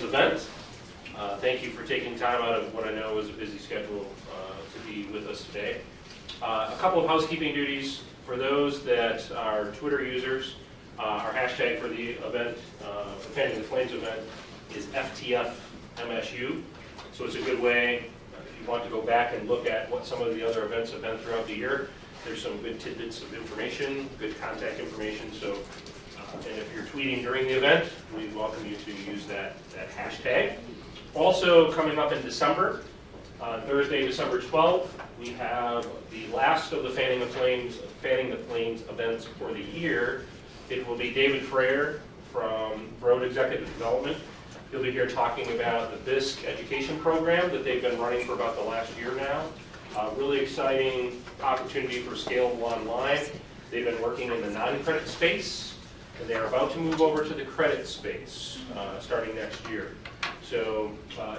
event. Thank you for taking time out of what I know is a busy schedule to be with us today. A couple of housekeeping duties. For those that are Twitter users, our hashtag for the event, the Fanning the Flames event, is FTF MSU. So it's a good way, if you want to go back and look at what some of the other events have been throughout the year, there's some good tidbits of information, good contact information. So, and if you're tweeting during the event, we welcome you to use that hashtag. Also coming up in December, on Thursday, December 12th, we have the last of the Fanning the Flames events for the year. It will be David Freyer from Broad Executive Development. He'll be here talking about the BISC education program that they've been running for about the last year now. Really exciting opportunity for scalable online. They've been working in the non-credit space, and they're about to move over to the credit space starting next year. So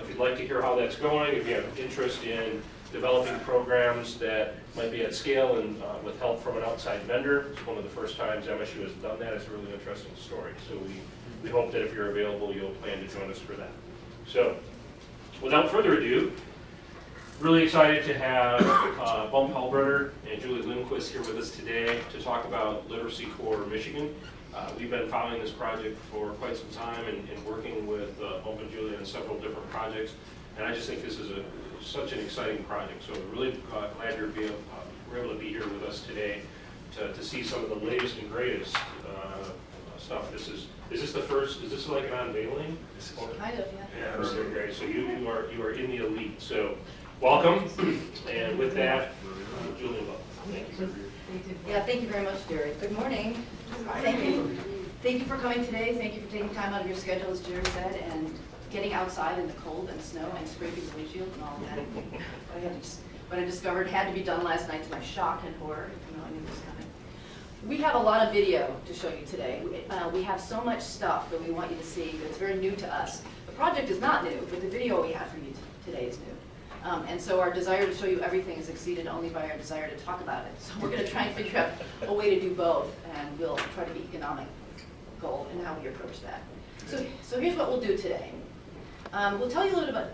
if you'd like to hear how that's going, if you have interest in developing programs that might be at scale and with help from an outside vendor, it's one of the first times MSU has done that. It's a really interesting story. So we hope that if you're available, you'll plan to join us for that. So without further ado, really excited to have Bob Hallbrunner and Julie Lindquist here with us today to talk about LiteracyCorp Michigan. We've been following this project for quite some time and working with Bob and Julie on several different projects. And I just think this is such an exciting project. So we're really glad we're able to be here with us today to see some of the latest and greatest stuff. Is this the first? Is this like an unveiling? Kind of, yeah. Yeah, really great. So you are in the elite. So welcome. And with that, Julie, thank you. Yeah, thank you very much, Jerry. Good morning. Thank you. Thank you for coming today. Thank you for taking time out of your schedule, as Jerry said, and getting outside in the cold and snow and scraping the windshield and all that. What I discovered had to be done last night to my shock and horror. I knew it was coming. We have a lot of video to show you today. We have so much stuff that we want you to see that's very new to us. The project is not new, but the video we have for you today is new. And so our desire to show you everything is exceeded only by our desire to talk about it. So we're going to try and figure out a way to do both, and we'll try to be economical in how we approach that. So here's what we'll do today. We'll tell you a little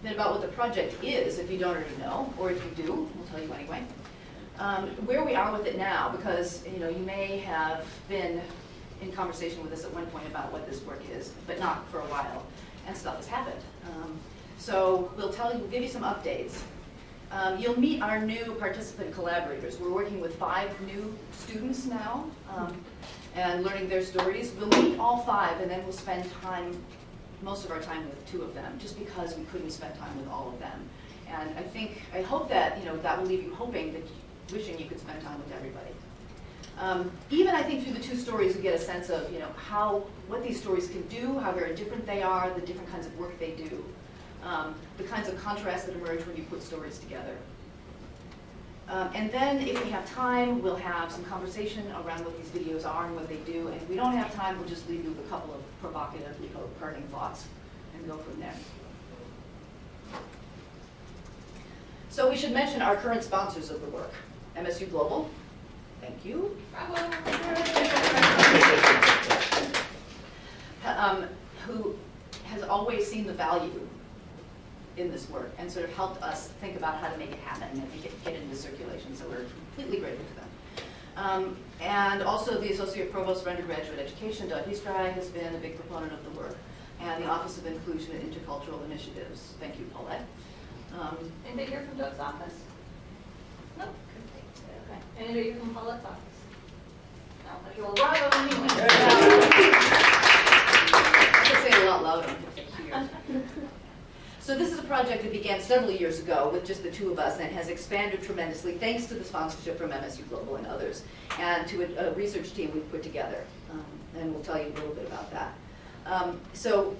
bit about what the project is, if you don't already know, or if you do, we'll tell you anyway. Where we are with it now, because you may have been in conversation with us at one point about what this work is, but not for a while, and stuff has happened. So we'll give you some updates. You'll meet our new participant collaborators. We're working with 5 new students now and learning their stories. We'll meet all 5, and then we'll spend most of our time with 2 of them, just because we couldn't spend time with all of them. And I hope that that will leave you wishing you could spend time with everybody. Even I think through the 2 stories, we get a sense of what these stories can do, how very different they are, the different kinds of work they do. The kinds of contrasts that emerge when you put stories together. And then, if we have time, we'll have some conversation around what these videos are and what they do. And if we don't have time, we'll just leave you with a couple of provocative, parting thoughts and go from there. So we should mention our current sponsors of the work. MSU Global, thank you. Bravo. Who has always seen the value in this work and sort of helped us think about how to make it happen and get it into circulation. So we're completely grateful to them. And also the Associate Provost for Undergraduate Education, Doug Eastry, has been a big proponent of the work. And the Office of Inclusion and Intercultural Initiatives. Thank you, Paulette. Anybody here from Doug's office? No? Okay. Anybody here from Paulette's office? No, but you'll arrive anyway. I could say it a lot louder. So this is a project that began several years ago with just the 2 of us and has expanded tremendously thanks to the sponsorship from MSU Global and others, and to a research team we've put together. And we'll tell you a little bit about that. So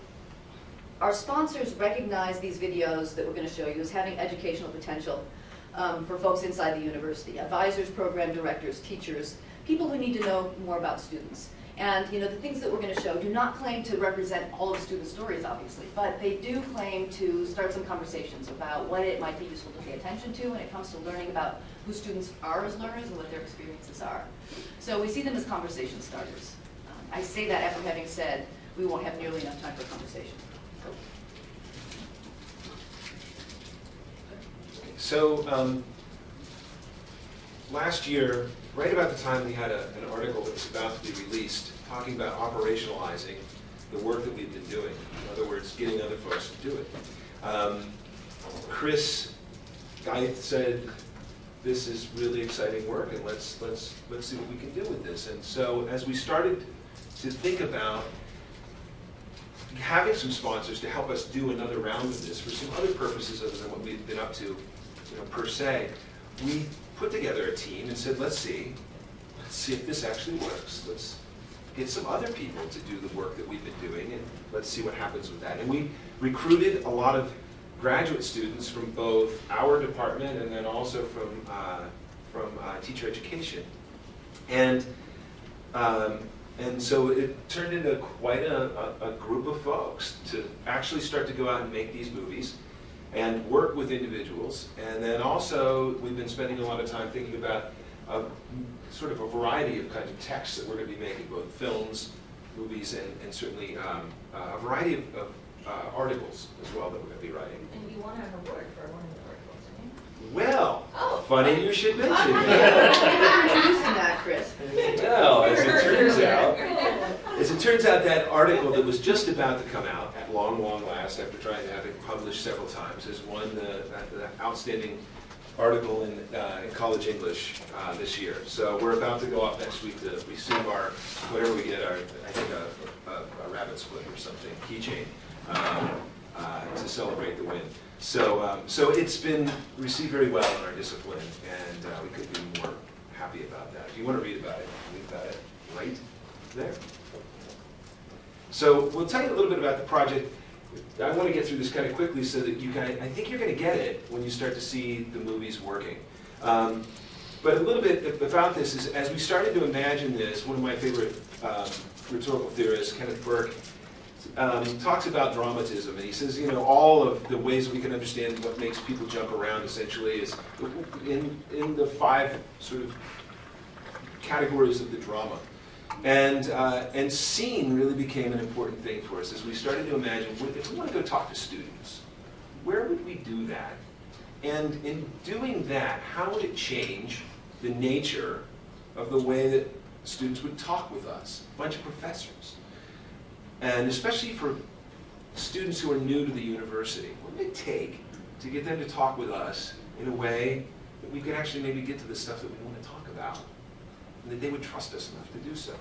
our sponsors recognize these videos that we're going to show you as having educational potential for folks inside the university, advisors, program directors, teachers, people who need to know more about students. And the things that we're going to show do not claim to represent all of the student stories, obviously, but they do claim to start some conversations about what it might be useful to pay attention to when it comes to learning about who students are as learners and what their experiences are. So we see them as conversation starters. I say that after having said we won't have nearly enough time for conversation. So last year, right about the time we had an article that was about to be released talking about operationalizing the work that we've been doing. In other words, getting other folks to do it. Chris Geith said, this is really exciting work, and let's see what we can do with this. And so as we started to think about having some sponsors to help us do another round of this for some other purposes other than what we've been up to, per se, we put together a team and said, let's see if this actually works. Let's get some other people to do the work that we've been doing, and let's see what happens with that. And we recruited a lot of graduate students from both our department and then also from teacher education. And so it turned into quite a group of folks to actually start to go out and make these movies and work with individuals. And then also, we've been spending a lot of time thinking about sort of a variety of kinds of texts that we're going to be making, both films, movies, and certainly a variety of articles as well that we're going to be writing. And you won an award for one of the articles, right? Well, funny you should mention Thank you that. for introducing that, Chris. Well, as it turns out, that article that was just about to come out at long last, after trying to have it published several times, has won the outstanding article in college English this year. So we're about to go off next week to receive our, whatever we get, I think a rabbit's foot or something, keychain, to celebrate the win. So it's been received very well in our discipline, and we couldn't be more happy about that. If you want to read about it, read about it right there. So we'll tell you a little bit about the project. I want to get through this kind of quickly so that you guys, I think you're going to get it when you start to see the movies working. But a little bit about this is, as we started to imagine this, one of my favorite rhetorical theorists, Kenneth Burke, talks about dramatism, and he says, all of the ways that we can understand what makes people jump around essentially is in the 5 sort of categories of the drama. And scene really became an important thing for us as we started to imagine, if we want to go talk to students, where would we do that? And in doing that, how would it change the nature of the way that students would talk with us, a bunch of professors? And especially for students who are new to the university, what would it take to get them to talk with us in a way that we could actually maybe get to the stuff that we want to talk about, and that they would trust us enough to do so?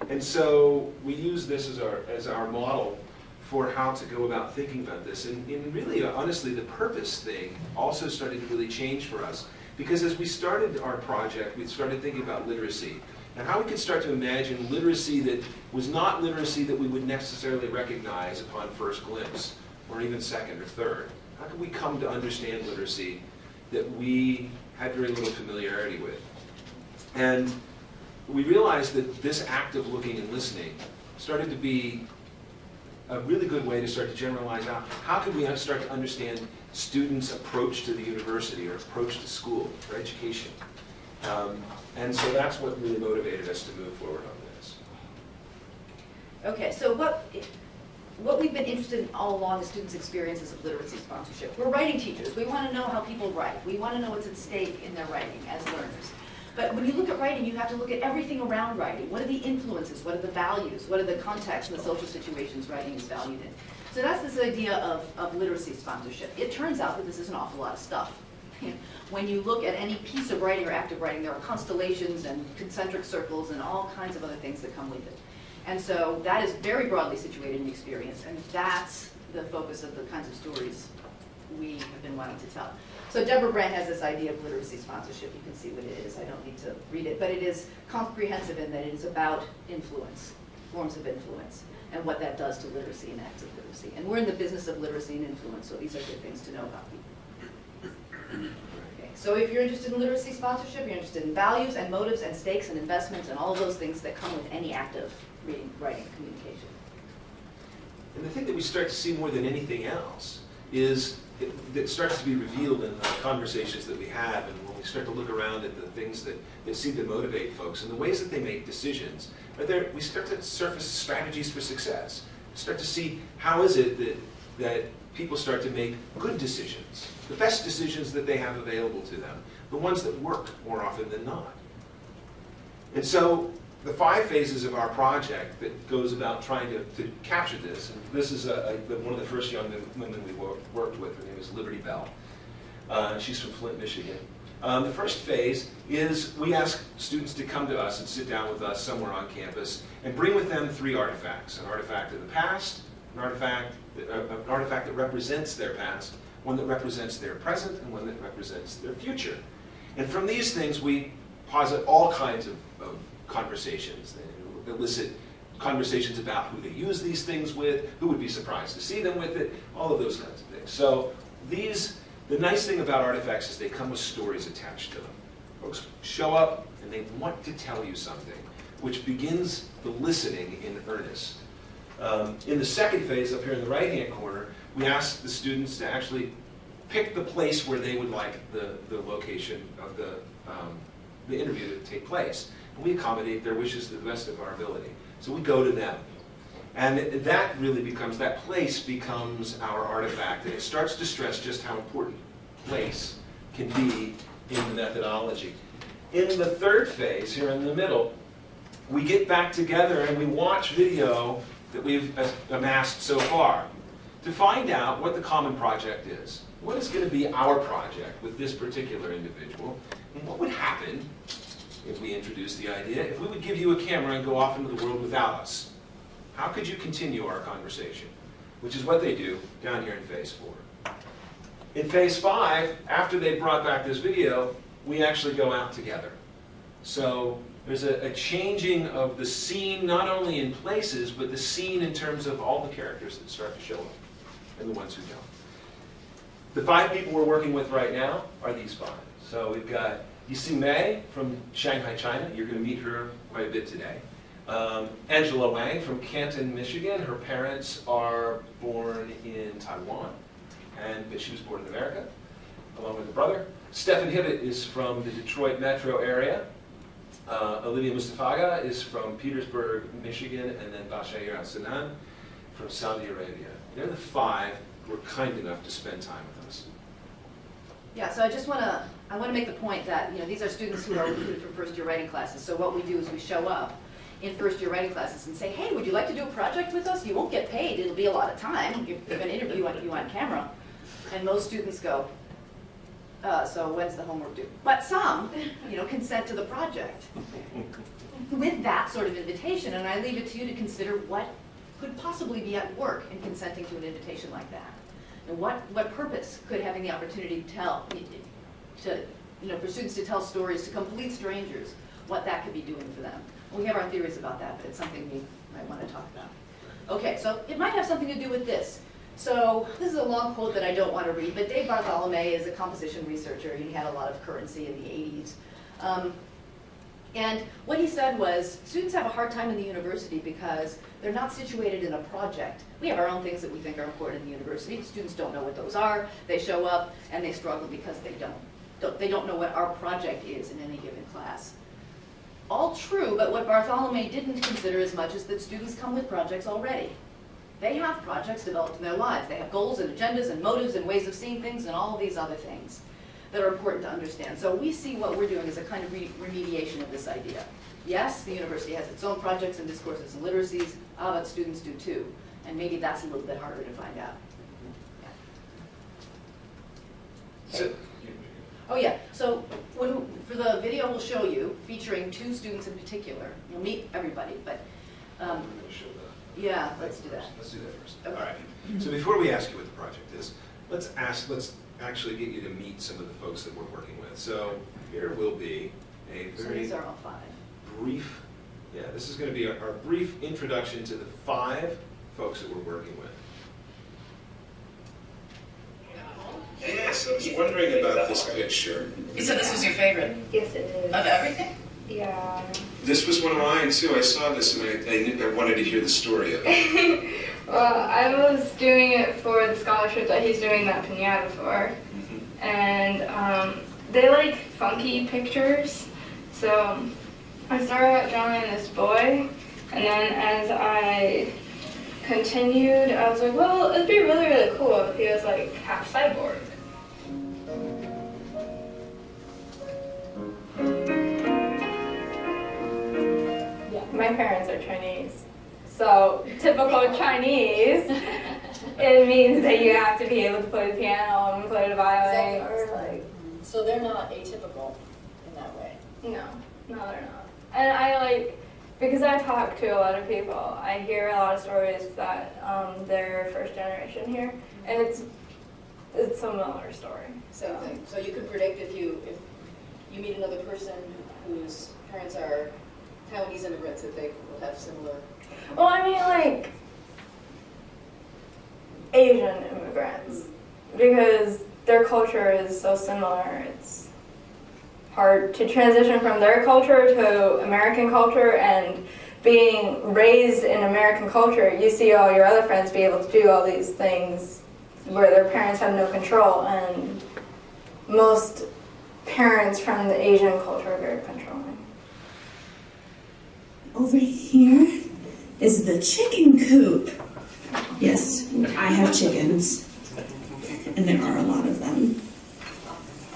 And so we use this as our model for how to go about thinking about this. And really, honestly, the purpose thing also started to really change for us. Because as we started our project, we started thinking about literacy and how we could start to imagine literacy that was not literacy that we would necessarily recognize upon first glimpse, or even second or third. How could we come to understand literacy that we had very little familiarity with? And we realized that this act of looking and listening started to be a really good way to start to generalize out how could we start to understand students' approach to the university or approach to school or education. And so that's what really motivated us to move forward on this. Okay, so what we've been interested in all along is students' experiences of literacy sponsorship. We're writing teachers. We want to know how people write. We want to know what's at stake in their writing as learners. But when you look at writing, you have to look at everything around writing. What are the influences? What are the values? What are the contexts and the social situations writing is valued in? So that's this idea of literacy sponsorship. It turns out that this is an awful lot of stuff. When you look at any piece of writing or active writing, there are constellations and concentric circles and all kinds of other things that come with it. And so that is very broadly situated in experience, and that's the focus of the kinds of stories we have been wanting to tell. So Deborah Brand has this idea of literacy sponsorship. You can see what it is. I don't need to read it, but it is comprehensive in that it is about influence, forms of influence, and what that does to literacy and acts of literacy. And we're in the business of literacy and influence, so these are good things to know about people. Okay. So if you're interested in literacy sponsorship, you're interested in values and motives and stakes and investments and all of those things that come with any act of reading, writing, communication. And the thing that we start to see more than anything else is that starts to be revealed in the conversations that we have, and when we start to look around at the things that seem to motivate folks and the ways that they make decisions, we start to surface strategies for success. We start to see how is it that people start to make good decisions, the best decisions that they have available to them, the ones that work more often than not. And so the 5 phases of our project that goes about trying to capture this, and this is one of the first young women we worked with. Her name is Liberty Bell. She's from Flint, Michigan. The first phase is we ask students to come to us and sit down with us somewhere on campus and bring with them 3 artifacts: an artifact of the past, an artifact that represents their past, one that represents their present, and one that represents their future. And from these things, we posit all kinds of conversations. They elicit conversations about who they use these things with, who would be surprised to see them with it, all of those kinds of things. So the nice thing about artifacts is they come with stories attached to them. Folks show up and they want to tell you something, which begins the listening in earnest. In the second phase, up here in the right-hand corner, we ask the students to actually pick the place where they would like the location of the interview to take place. And we accommodate their wishes to the best of our ability. So we go to them. And that really becomes, that place becomes our artifact. And it starts to stress just how important place can be in the methodology. In the third phase, here in the middle, we get back together and we watch video that we've amassed so far to find out what the common project is. What is going to be our project with this particular individual? And what would happen if we introduced the idea, if we would give you a camera and go off into the world without us? How could you continue our conversation? Which is what they do down here in phase 4. In phase 5, after they brought back this video, we actually go out together. So there's a changing of the scene, not only in places, but the scene in terms of all the characters that start to show up and the ones who don't. The 5 people we're working with right now are these 5. So we've got Yisi Mei from Shanghai, China. You're going to meet her quite a bit today. Angela Wang from Canton, Michigan. Her parents are born in Taiwan, but she was born in America, along with her brother. Stefan Hibbett is from the Detroit metro area. Olivia Mustafaga is from Petersburg, Michigan, and then Bashair Al-Sinan from Saudi Arabia. They're the 5 who were kind enough to spend time with us. Yeah, so I want to make the point that these are students who are recruited from first-year writing classes. So what we do is we show up in first-year writing classes and say, hey, would you like to do a project with us? You won't get paid. It'll be a lot of time. You're going to interview you on camera. And most students go, so when's the homework due? But some, consent to the project with that sort of invitation. And I leave it to you to consider what could possibly be at work in consenting to an invitation like that. And what purpose could having the opportunity for students to tell stories to complete strangers, what that could be doing for them. We have our theories about that, but it's something we might want to talk about. Okay, so it might have something to do with this. So this is a long quote that I don't want to read, but Dave Bartholomew is a composition researcher. He had a lot of currency in the 80s. And what he said was, students have a hard time in the university because they're not situated in a project. We have our own things that we think are important in the university. Students don't know what those are. They show up and they struggle because they don't know what our project is in any given class. All true, but what Bartholomew didn't consider as much is that students come with projects already. They have projects developed in their lives. They have goals and agendas and motives and ways of seeing things and all of these other things that are important to understand. So we see what we're doing as a kind of remediation of this idea. Yes, the university has its own projects and discourses and literacies, but students do too. And maybe that's a little bit harder to find out. Yeah. Okay. Oh yeah, so for the video we'll show you, featuring 2 students in particular. You'll meet everybody, but I'm going to show the yeah, let's do that. Let's do that first. Okay. All right. So before we ask you what the project is, let's actually get you to meet some of the folks that we're working with. So here will be a So very these are all 5. brief, this is going to be our brief introduction to the 5 folks that we're working with. Yes, I was wondering about this picture. You said this was your favorite? Yes, it is. Of everything? Yeah. This was one of mine too. I saw this and I wanted to hear the story of it. Well, I was doing it for the scholarship that he's doing that pinata for. And they like funky pictures. So I started out drawing this boy, and then as I continued, I was like, well, it'd be really, really really cool if he was like half cyborg. My parents are Chinese, so typical Chinese, it means that you have to be able to play the piano and play the violin, or like. So they're not atypical in that way? No, they're not. And I like, because I talk to a lot of people, I hear a lot of stories that they're first generation here, and it's a similar story. Same thing. So you could predict if you meet another person whose parents are Taiwanese immigrants, that they will have similar. Well, I mean, like, Asian immigrants, because their culture is so similar. It's hard to transition from their culture to American culture, and being raised in American culture, you see all your other friends be able to do all these things where their parents have no control, and most parents from the Asian culture are very controlling. Over here is the chicken coop. Yes, I have chickens, and there are a lot of them.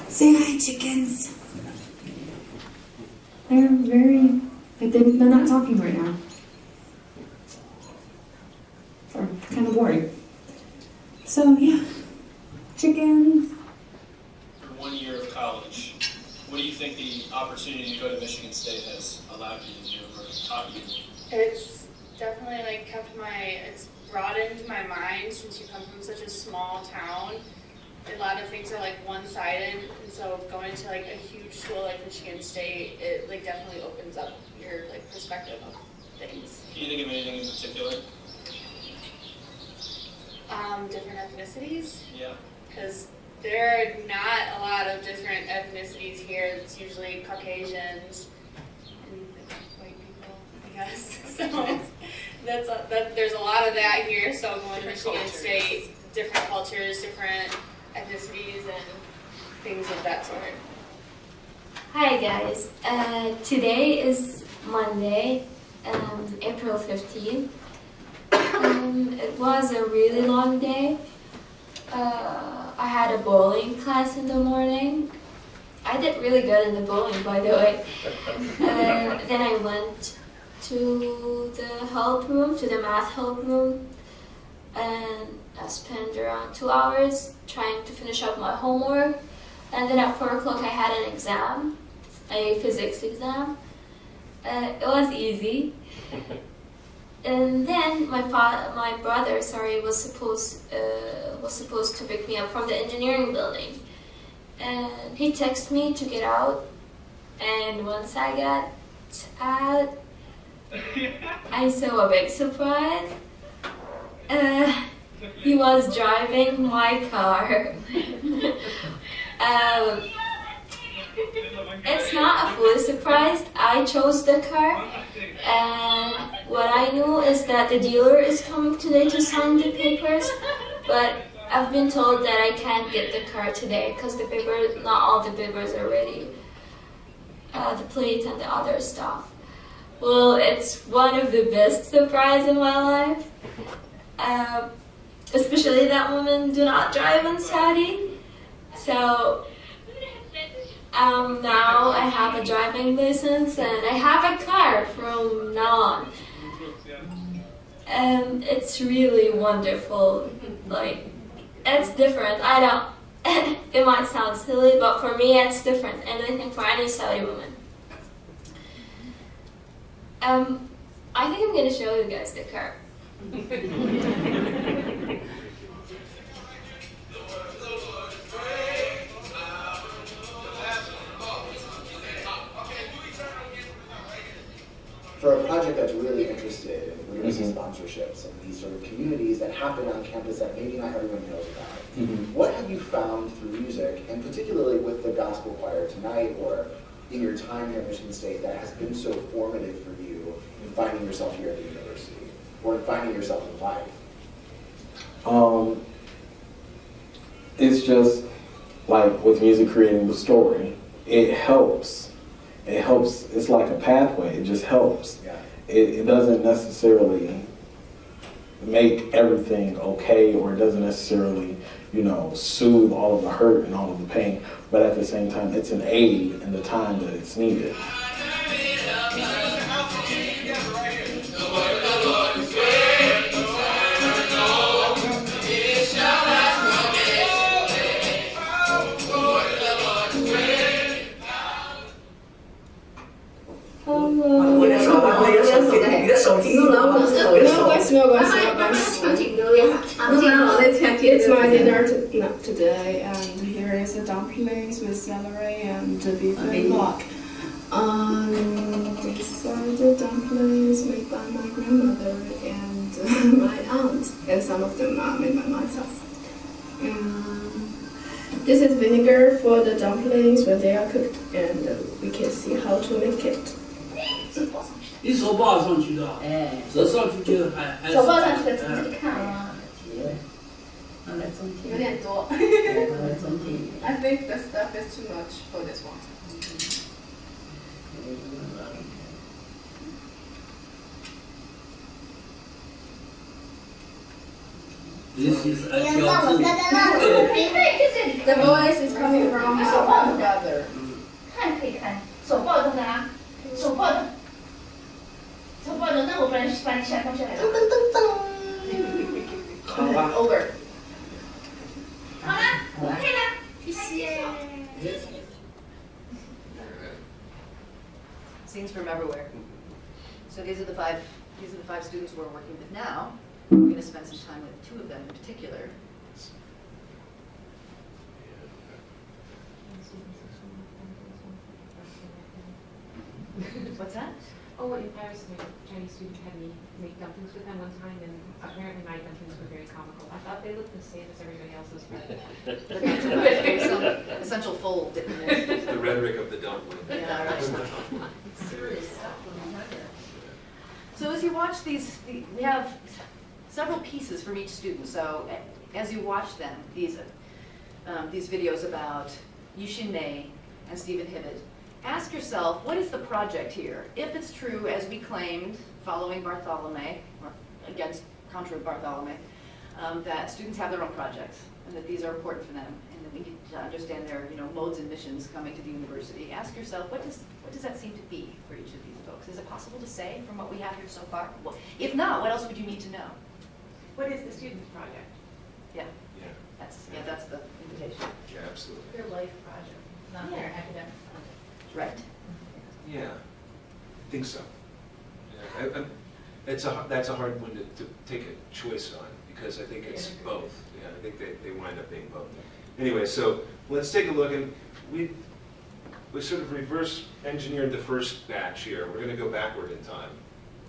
Say hi, chickens. They're very, like they're not talking right now. They're kind of boring. So yeah, chickens. For 1 year of college, what do you think the opportunity to go to Michigan State has allowed you to do or taught you? It's definitely like it's broadened my mind since you come from such a small town. A lot of things are like one-sided, and so going to like a huge school like Michigan State, it like definitely opens up your like perspective of things. Can you think of anything in particular? Different ethnicities, Yeah. because there are not a lot of different ethnicities here. It's usually Caucasians and like, white people, I guess. So there's a lot of that here. So going to Michigan State, different cultures, different ethnicities, and things of that sort. Hi guys, today is Monday, April 15th. It was a really long day. I had a bowling class in the morning. I did really good in the bowling, by the way. Then I went to the help room, to the math help room, and I spent around 2 hours trying to finish up my homework. And then at 4 o'clock I had an exam, a physics exam. It was easy. And then my brother, was supposed to pick me up from the engineering building. And he texted me to get out. And once I got out, I saw a big surprise. He was driving my car. It's not a fully surprise. I chose the car, and what I knew is that the dealer is coming today to sign the papers, but I've been told that I can't get the car today because not all the papers are ready. The plate and the other stuff. Well, it's one of the best surprises in my life. Especially that women do not drive in Saudi. So now I have a driving license and I have a car from now on. And it's really wonderful. Like, it's different. I don't, it might sound silly, but for me it's different. And I think for any Saudi woman. I think I'm going to show you guys the car. For a project that's really interested in literacy sponsorships and these sort of communities that happen on campus that maybe not everyone knows about, what have you found through music, and particularly with the gospel choir tonight, or in your time here at Michigan State, that has been so formative for you in finding yourself here at the university, or in finding yourself in life? It's just like with music creating the story. It helps. It helps. It's like a pathway. It just helps. Yeah. It doesn't necessarily make everything okay, or it doesn't necessarily, you know, soothe all of the hurt and all of the pain, but at the same time, it's an aid in the time that it's needed. It's my dinner today, and here is the dumplings with celery and beef and pork. These are the dumplings made by my grandmother and my aunt, and some of them are made by myself. This is vinegar for the dumplings when they are cooked, and we can see how to make it. 你手抱上去的，哎，手上去就还手抱上去的自己看啊。有点多。I think the stuff is too much for this one. This is a job. The voice is coming from my brother. 看可以看，手抱着的啊，手抱着。 手抱着，那我把你下放下来了。噔噔噔。好吧 ，over。好了，我可以了，谢谢。 Scenes from everywhere. So these are the five students we're working with now. We're going to spend some time with two of them in particular. What's that? Oh, in Paris, my Chinese student had me make dumplings with them one time, and apparently my dumplings were very comical. I thought they looked the same as everybody else's, but not so much. There's some essential fold in there. The rhetoric of the dumpling. Yeah, right. Serious stuff. So as you watch these, we have several pieces from each student. So as you watch them, these videos about Yushin Mei and Stephen Hibbett, ask yourself, what is the project here? If it's true, as we claimed, following Bartholomew, or against contra Bartholomew, that students have their own projects, and that these are important for them, and that we need to understand their modes and missions coming to the university. Ask yourself, what does that seem to be for each of these folks? Is it possible to say from what we have here so far? Well, if not, what else would you need to know? What is the student's project? Yeah. That's the invitation. Yeah, absolutely. Their life project, not their academic project. Right. Yeah, I think so. Yeah, that's a hard one to take a choice on, because I think it's both. Yeah, I think they wind up being both. Anyway, so let's take a look, and we sort of reverse engineered the first batch here. We're going to go backward in time,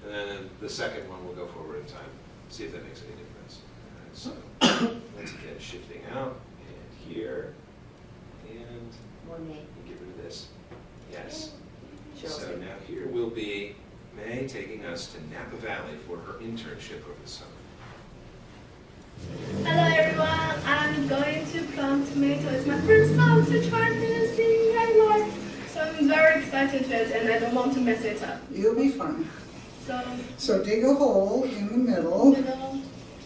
and then the second one will go forward in time. See if that makes any difference. So let's get shifting out, and here, and get rid of this. Yes. So now here will be May taking us to Napa Valley for her internship over the summer. Hello everyone, I'm going to plant tomato. It's my first time to try this in my life. So I'm very excited to it, and I don't want to mess it up. You'll be fine. So dig a hole in the middle.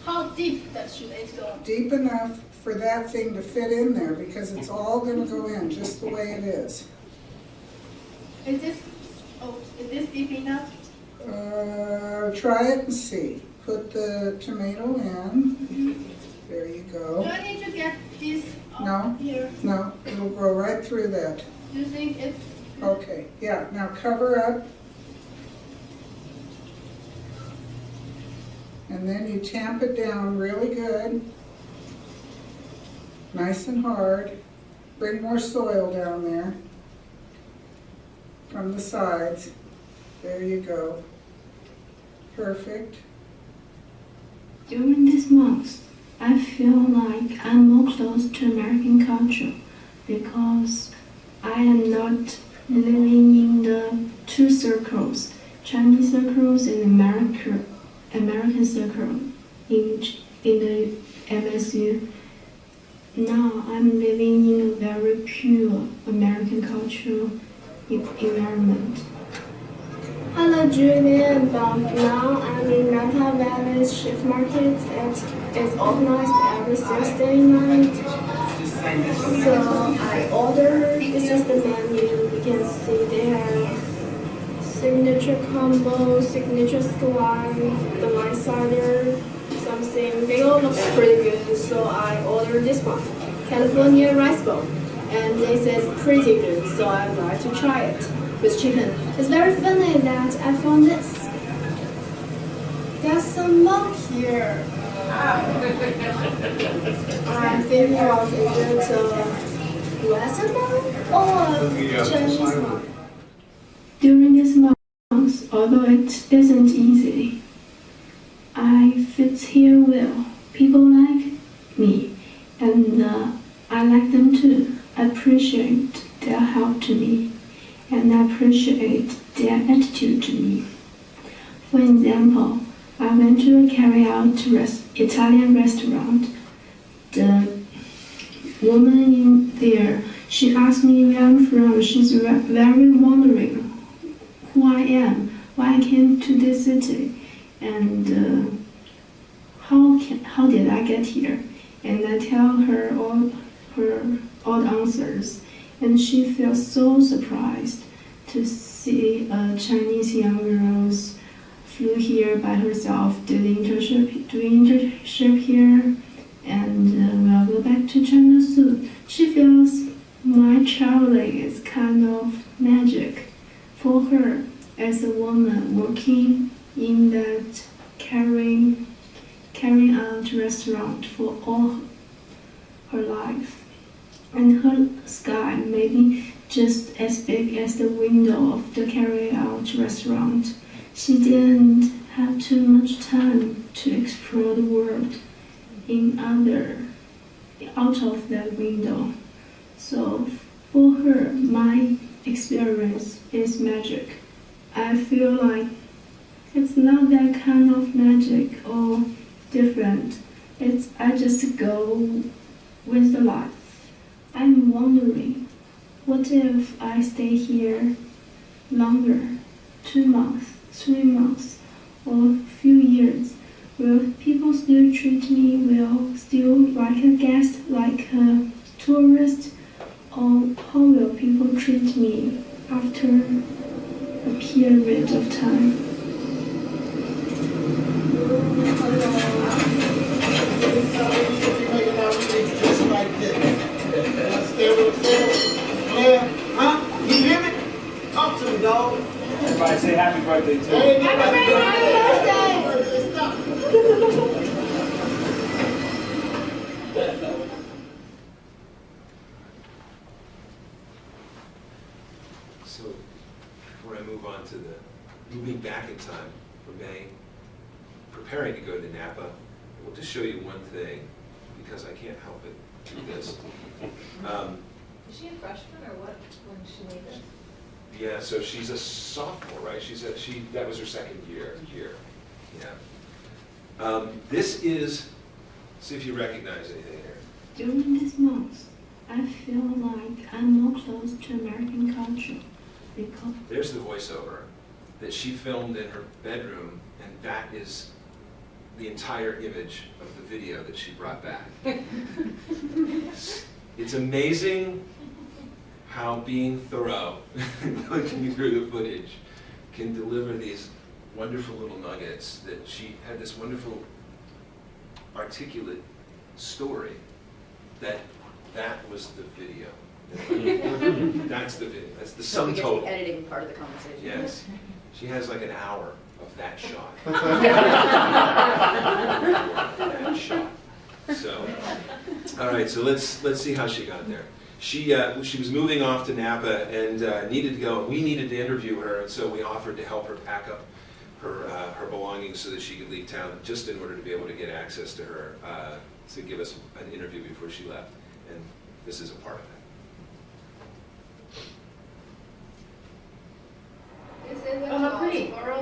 How deep should it go? Deep enough for that thing to fit in there, because it's all going to go in just the way it is. Is this deep enough? Try it and see. Put the tomato in. There you go. Do I need to get this here? No, it'll go right through that. Do you think it's... Okay, yeah, now cover up. And then you tamp it down really good. Nice and hard. Bring more soil down there from the sides. There you go. Perfect. During this month, I feel like I'm more close to American culture because I am not living in the two circles, Chinese circles and American circle in the MSU. Now I'm living in a very pure American cultural environment. Hello, Julian. Now I'm in Napa Valley Shift Market. It's organized every Thursday night. So I ordered. This is the menu. You can see they have signature combo, signature slime, the light cider, something. They all look pretty good. So I ordered this one, California rice bowl, and they said pretty good. So I'd like to try it with chicken. It's very funny that I found this. There's some milk here. I'm thinking of is it Western one or Chinese one? During this month, although it isn't easy, I fit here well. People like me, and I like them too. I appreciate their help to me, and I appreciate their attitude to me. For example, I went to a carry-out Italian restaurant. The woman in there, she asked me where I'm from. She's very wondering who I am, why I came to this city, and how did I get here? And I tell her all the answers, and she feels so surprised to see a Chinese young girl flew here by herself, doing internship here, and will go back to China soon. She feels my traveling is kind of magic for her as a woman working in that carrying out restaurant for all her life. And her sky may be just as big as the window of the carry-out restaurant. She didn't have too much time to explore the world out of that window. So for her, my experience is magic. I feel like it's not that kind of magic or different. I just go with the life. I'm wondering, what if I stay here longer, 2 months, 3 months, or a few years? Will people still treat me well, still like a guest, like a tourist? Or how will people treat me after a period of time? Just like this. Yeah, huh? You hear me? Talk to me, dog. Everybody say happy birthday to Hey, you. happy birthday! Stop. So, before I move on to moving back in time for May, preparing to go to Napa, I will just show you one thing, because I can't help it do this. Is she a freshman or what when she made this? Yeah, so she's a sophomore, right? That was her second year here. Yeah. This is, see if you recognize anything here. During this month, I feel like I'm more close to American culture because There's the voiceover that she filmed in her bedroom, and that is the entire image of the video that she brought back. It's amazing how being thorough, looking through the footage, can deliver these wonderful little nuggets. That she had this wonderful articulate story that was the video. That's the video. That's the So we sum get total. the editing part of the conversation. Yes. She has like an hour of that shot. That shot. So, all right. So let's see how she got there. She was moving off to Napa and needed to go. We needed to interview her, and so we offered to help her pack up her belongings so that she could leave town, just in order to be able to get access to her to give us an interview before she left. And this is a part of that. Pretty. Borrow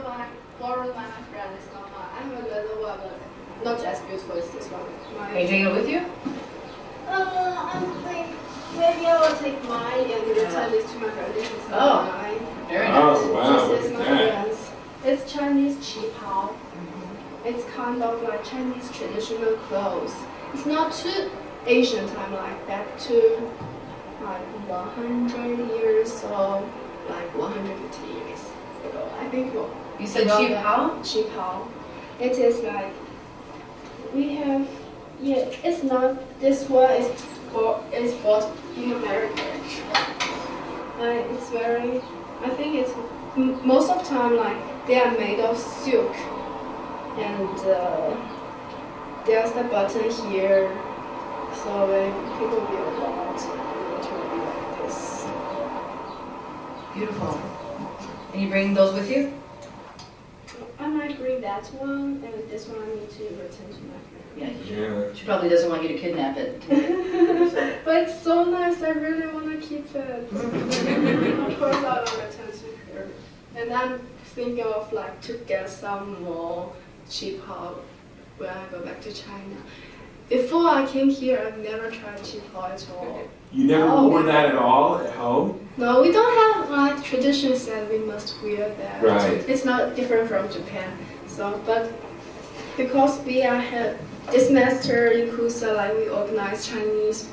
my friend is not mine. I'm a little not as beautiful as this one. Are you taking it with you? I'm thinking maybe I will take mine and return this to my friend. This is Oh, mine. very nice. Oh, wow, This is look my at that. friend's. It's Chinese qipao. It's kind of like Chinese traditional clothes. It's not too Asian time, like back to like 100 years or like 150 years ago. I think. You said qipao? Qipao. It is like we have. Yeah, it's not. This one is bought in America. It's very. I think it's most of the time like they are made of silk, and there's the button here. So when people wear that, it will be like this. Beautiful. And you bring those with you? I might bring that one, and this one I need to return to my family. Yeah. She probably doesn't want you to kidnap it. But it's so nice. I really want to keep it. Of course, I will return to her. And I'm thinking of like to get some more qipao when I go back to China. Before I came here, I've never tried qipao at all. You never wore that at all at home? No, we don't have like traditions that we must wear that. Right. It's not different from Japan. So, but because we have this semester in Kusa, like we organize Chinese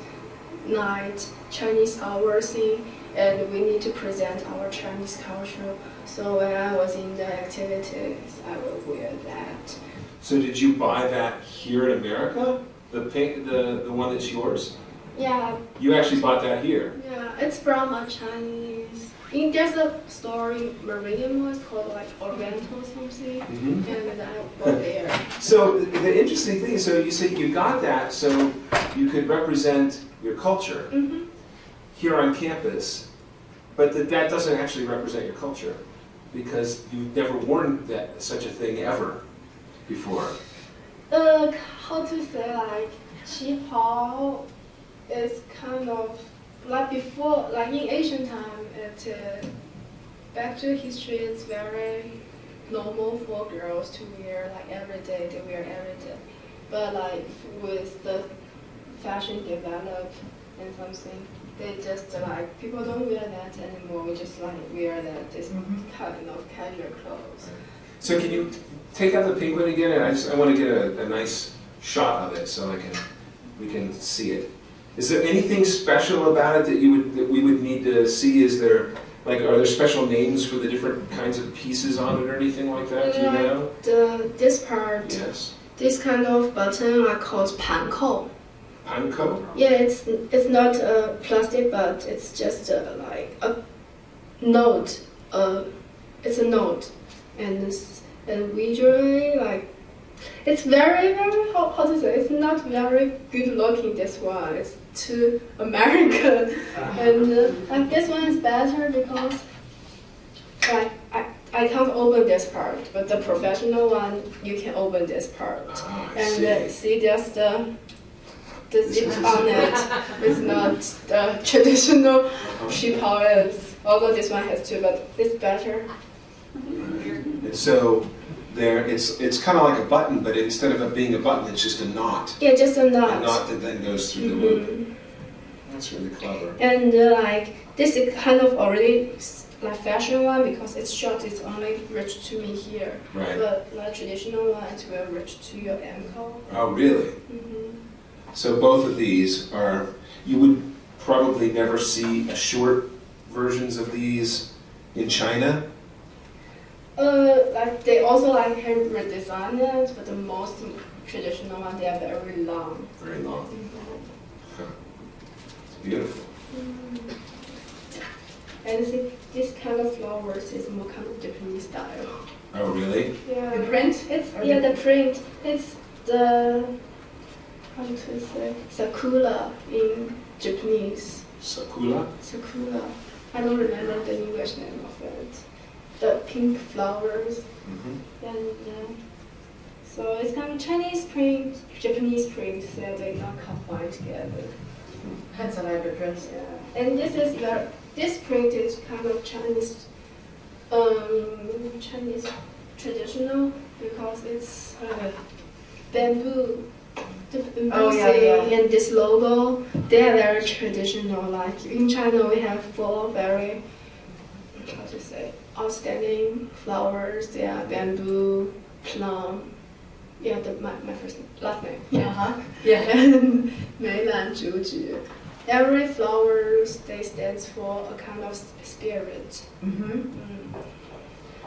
night, Chinese hour thing, and we need to present our Chinese culture. So when I was in the activities, I will wear that. So did you buy that here in America? The pink, the one that's yours? Yeah. You actually bought that here? Yeah, it's from a Chinese. There's a store in Meridian Mall, it's called like Oriental something, and I bought there. So the interesting thing is, so you said you got that so you could represent your culture here on campus, but that doesn't actually represent your culture because you've never worn that such a thing ever before. How to say, like qipao is kind of like before, like in Asian time, back to history, it's very normal for girls to wear like every day. They wear every day, but like with the fashion develop and something, they just like people don't wear that anymore. We just like wear that this kind of casual clothes. So can you take out the penguin again? And I want to get a nice shot of it so we can see it. Is there anything special about it that we would need to see? Is there are there special names for the different kinds of pieces on it or anything like that? Do you know? This part. Yes. This kind of button are called panko. Panko? Yeah, it's not plastic, but it's just like a note. It's a note, and visually like it's very how to say, it's not very good looking. This one, it's too American, and like this one is better because like I can't open this part, but the professional one you can open this part, and see just the zip on it. It's not the traditional qipao, although this one has two, but it's better. And so it's kind of like a button, but instead of it being a button, it's just a knot. Yeah, just a knot. A knot that then goes through the loop. That's really clever. And like this is kind of already like fashion one because it's short. It's only reach to me here. Right. But like traditional one, it will reach to your ankle. Oh, really? So both of these are. You would probably never see short versions of these in China. Like they also like have redesigned it, but the most traditional one, they are very long. Very long. It's beautiful. And this kind of flowers is more kind of Japanese style. Oh, really? Yeah. The print? The print. It's the how to say sakura in Japanese. Sakura? Sakura. I don't remember the English name of it. The pink flowers, and so it's kind of Chinese print, Japanese print, so they not combined together. That's an hybrid print. Yeah. And this print is kind of Chinese, Chinese traditional because it's bamboo. The bamboo and this logo, they are very traditional. Like in China, we have four very, how to say, outstanding flowers. There are bamboo, plum. Yeah, my last name. Uh-huh. Yeah. And 梅兰竹菊. Every flowers they stand for a kind of spirit.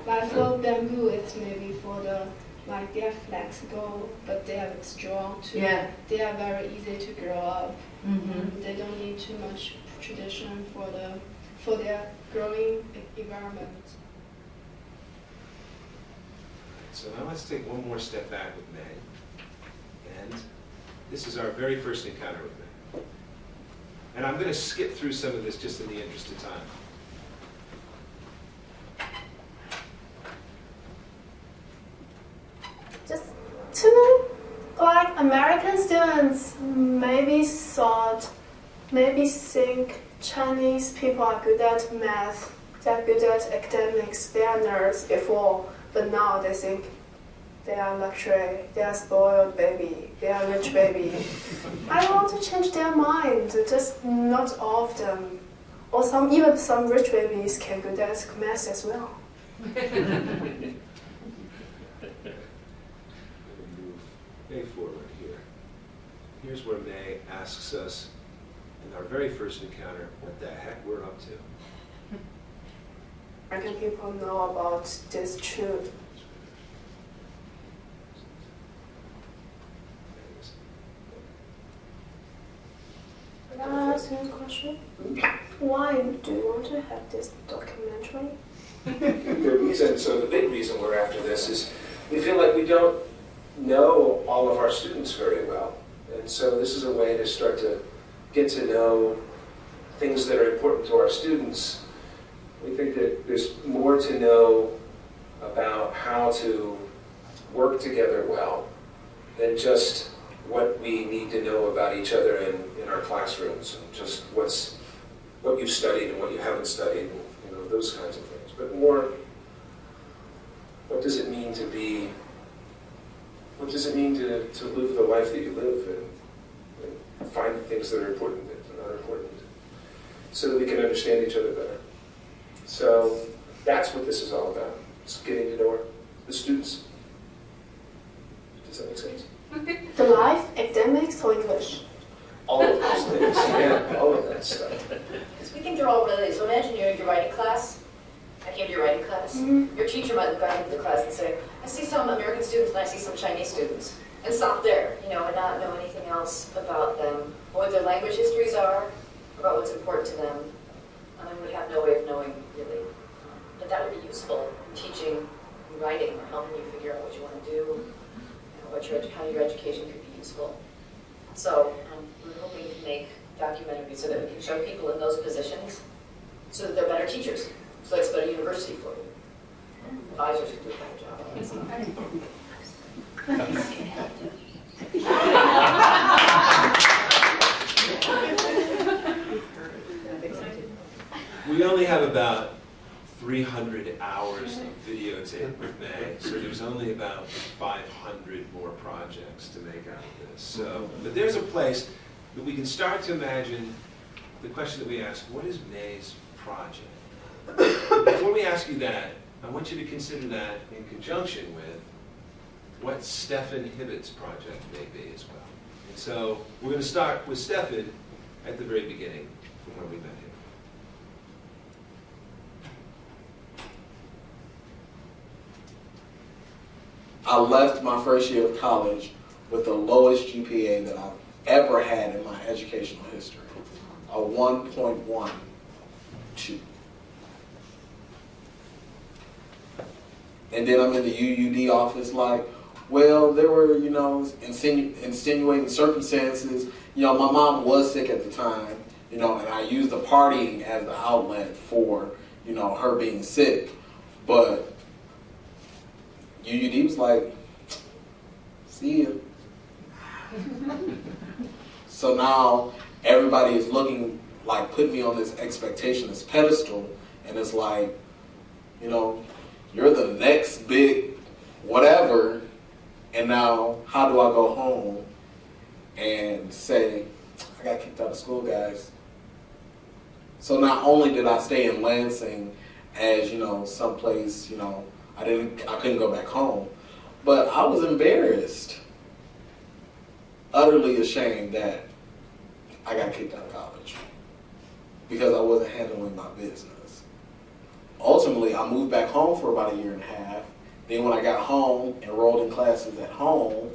Like for bamboo, it's maybe for the like they are flexible, but they are strong too. Yeah. They are very easy to grow up. Mm-hmm. They don't need too much tradition for their growing environment. So now let's take one more step back with May. And this is our very first encounter with May. And I'm going to skip through some of this just in the interest of time. Just to me, like American students maybe think Chinese people are good at math, they're good at academics, they are nerds before, but now they think they are luxury, they are spoiled baby, they are rich baby. I want to change their mind, just not all of them. Or even some rich babies can good at math as well. May forward here. Here's where May asks us in our very first encounter what the heck we're up to. American people know about this truth. Can I ask you a question? Why do you want to have this documentary? The big reason we're after this is we feel like we don't know all of our students very well. And so this is a way to start to get to know things that are important to our students. We think that there's more to know about how to work together well than just what we need to know about each other in our classrooms, and just what you've studied and what you haven't studied, and, those kinds of things. But more, what does it mean to be, what does it mean to live the life that you live, and find the things that are important and not important, so that we can understand each other better. So that's what this is all about. It's getting to know the students. Does that make sense? The life, academics, or English? All of those things, yeah, all of that stuff. Because we think they're all related. So imagine you're in your writing class. I came to your writing class. Your teacher might look out into the class and say, I see some American students and I see some Chinese students. And stop there, and not know anything else about them, what their language histories are, about what's important to them. And I would have no way of knowing, really. But that would be useful in teaching and writing, or helping you figure out what you want to do, how your education could be useful. So we're hoping to make documentaries so that we can show people in those positions so that they're better teachers, so that's a better university for you. Advisors can do a better job. We only have about 300 hours of videotape with May, so there's only about 500 more projects to make out of this. So, but there's a place that we can start to imagine the question that we ask, what is May's project? Before we ask you that, I want you to consider that in conjunction with what Stefan Hibbett's project may be as well. And so we're going to start with Stefan at the very beginning, from where we met him. I left my first year of college with the lowest GPA that I've ever had in my educational history, a 1.12. And then I'm in the UUD office like, well, there were, insinuating circumstances. My mom was sick at the time, and I used the partying as the outlet for, her being sick. But UUD was like, see ya. So now everybody is looking, like, putting me on this expectation, this pedestal, and it's like, you're the next big whatever, and now how do I go home and say, I got kicked out of school, guys? So not only did I stay in Lansing as, you know, someplace, you know, I couldn't go back home. But I was embarrassed, utterly ashamed that I got kicked out of college because I wasn't handling my business. Ultimately, I moved back home for about 1.5 years. Then when I got home, enrolled in classes at home,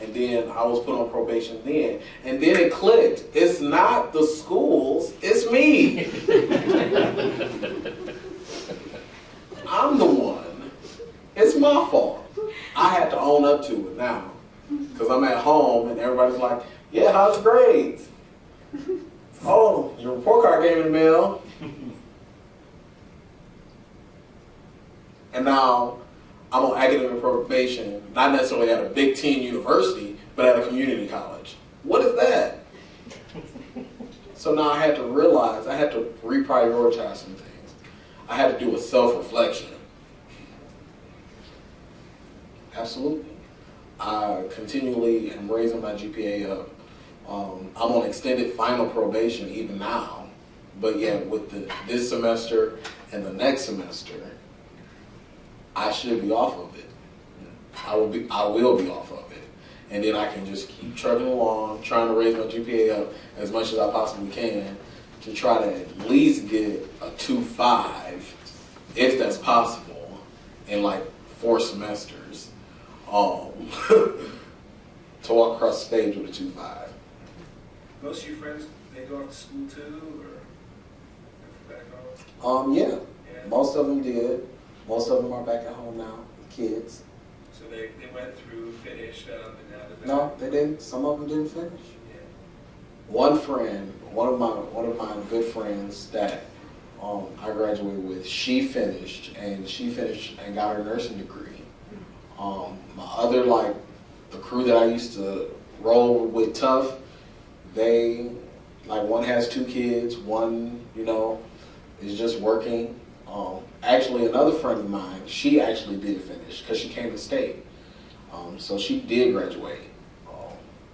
and then I was put on probation then. And then it clicked. It's not the schools, it's me. I'm the one. It's my fault. I had to own up to it now. Because I'm at home and everybody's like, yeah, how's your grades? Oh, your report card came in the mail. And now I'm on academic probation, not necessarily at a big teen university, but at a community college. What is that? So now I had to realize, I had to reprioritize some things. I had to do a self-reflection. Absolutely. I continually am raising my GPA up. I'm on extended final probation even now, but yet with this semester and the next semester, I should be off of it. I will be off of it. And then I can just keep trucking along, trying to raise my GPA up as much as I possibly can to try to at least get a 2.5, if that's possible, in like 4 semesters. To walk across the stage with a 2.5. Most of your friends, they go off to school too, or back home? Yeah. Most of them did. Most of them are back at home now with kids. So they went through, finished up, and now they're No, back? they didn't. Some of them didn't finish. Yeah. One friend, one of my good friends that I graduated with, she finished and got her nursing degree. My other, like, the crew that I used to roll with tough, they, like, one has 2 kids, one, you know, is just working. Actually, another friend of mine, she actually did finish because she came to state. So she did graduate.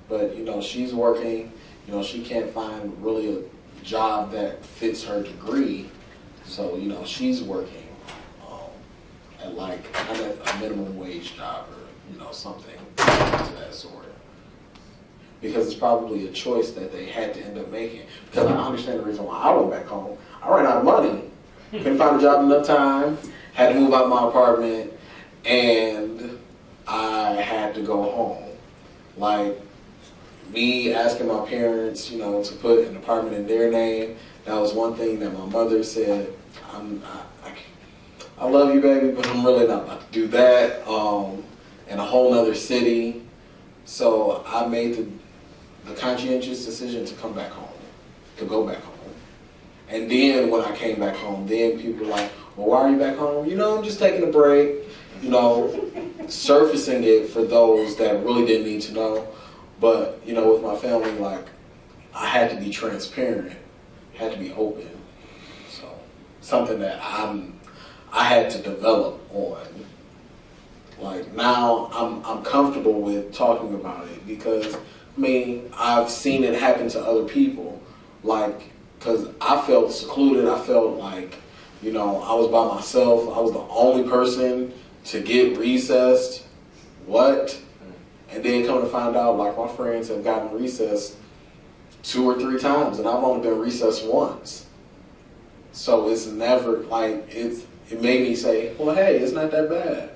But, you know, she's working. You know, she can't find really a job that fits her degree. So, you know, she's working at like a minimum wage job or, you know, something to that sort. Because it's probably a choice that they had to end up making. Because I understand the reason why I went back home. I ran out of money. Couldn't find a job in enough time. Had to move out of my apartment. And I had to go home. Like, me asking my parents, you know, to put an apartment in their name, that was one thing that my mother said, I love you, baby, but I'm really not about to do that. In a whole nother city. So I made the conscientious decision to come back home, to go back home. And then when I came back home, then people were like, well, why are you back home? You know, I'm just taking a break, you know, surfacing it for those that really didn't need to know. But, you know, with my family, like, I had to be transparent, had to be open. So something that I had to develop on. Like, now I'm comfortable with talking about it because, I mean, I've seen it happen to other people. Like, because I felt secluded. I felt like, you know, I was by myself. I was the only person to get recessed. What? And then come to find out, like, my friends have gotten recessed 2 or 3 times, and I've only been recessed once. So it's never, like, it made me say, well, hey, it's not that bad.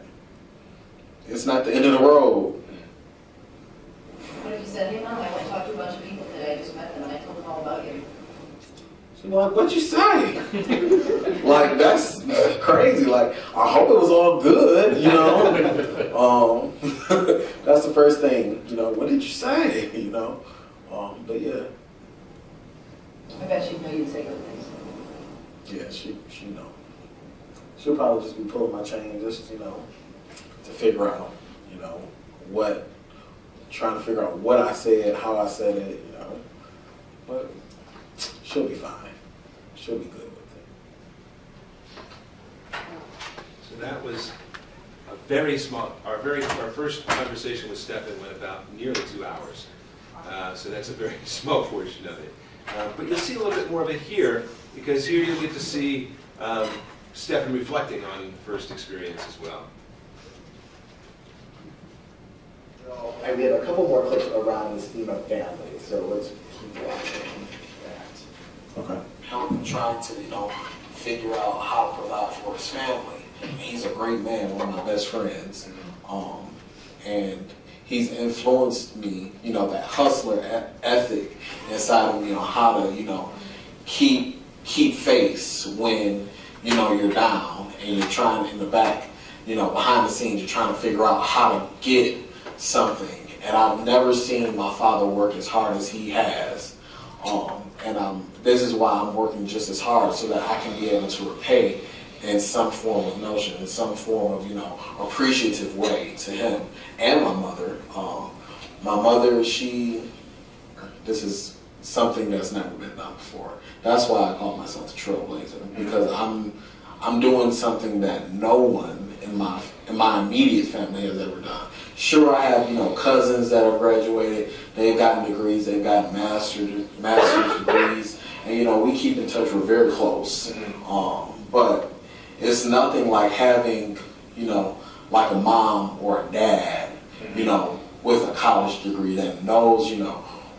It's not the end of the road. What if you said, hey, Mom, I went and talked to a bunch of people today, I just met them, and I told them all about you? She's like, what'd you say? Like, that's crazy. Like, I hope it was all good, you know? That's the first thing, you know, what did you say, you know? But yeah. I bet she'd know you'd say good things. Yeah, she know. She'll probably just be pulling my chain just, you know, to figure out, you know, trying to figure out what I said, how I said it, you know. But she'll be fine. She'll be good with it. So that was a very small, our first conversation with Stefan went about nearly 2 hours. So that's a very small portion of it. But you'll see a little bit more of it here, because here you'll get to see Stefan reflecting on first experience as well. We have a couple more clips around this theme of family, so let's keep watching that. Okay. Help him trying to, figure out how to provide for his family. He's a great man, one of my best friends. And he's influenced me, that hustler ethic inside of me on how to, keep face when, you're down and you're trying in the back, behind the scenes, you're trying to figure out how to get something. And I've never seen my father work as hard as he has. This is why I'm working just as hard, so that I can be able to repay in some form of notion, in some form of, appreciative way to him and my mother. My mother, this is something that's never been done before. That's why I call myself the trailblazer, because I'm doing something that no one in my immediate family has ever done. Sure, I have, cousins that have graduated, they've gotten degrees, they've gotten master's degrees, and, we keep in touch, we're very close. But it's nothing like having, like a mom or a dad, with a college degree that knows,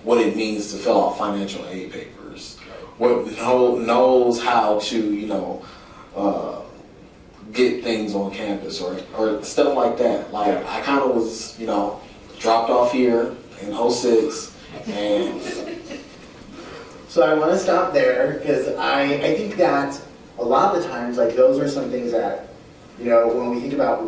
what it means to fill out financial aid papers, knows how to, get things on campus or stuff like that. Like, I kind of was, dropped off here in 06, and so I want to stop there, because I think that a lot of the times, like, those are some things that, when we think about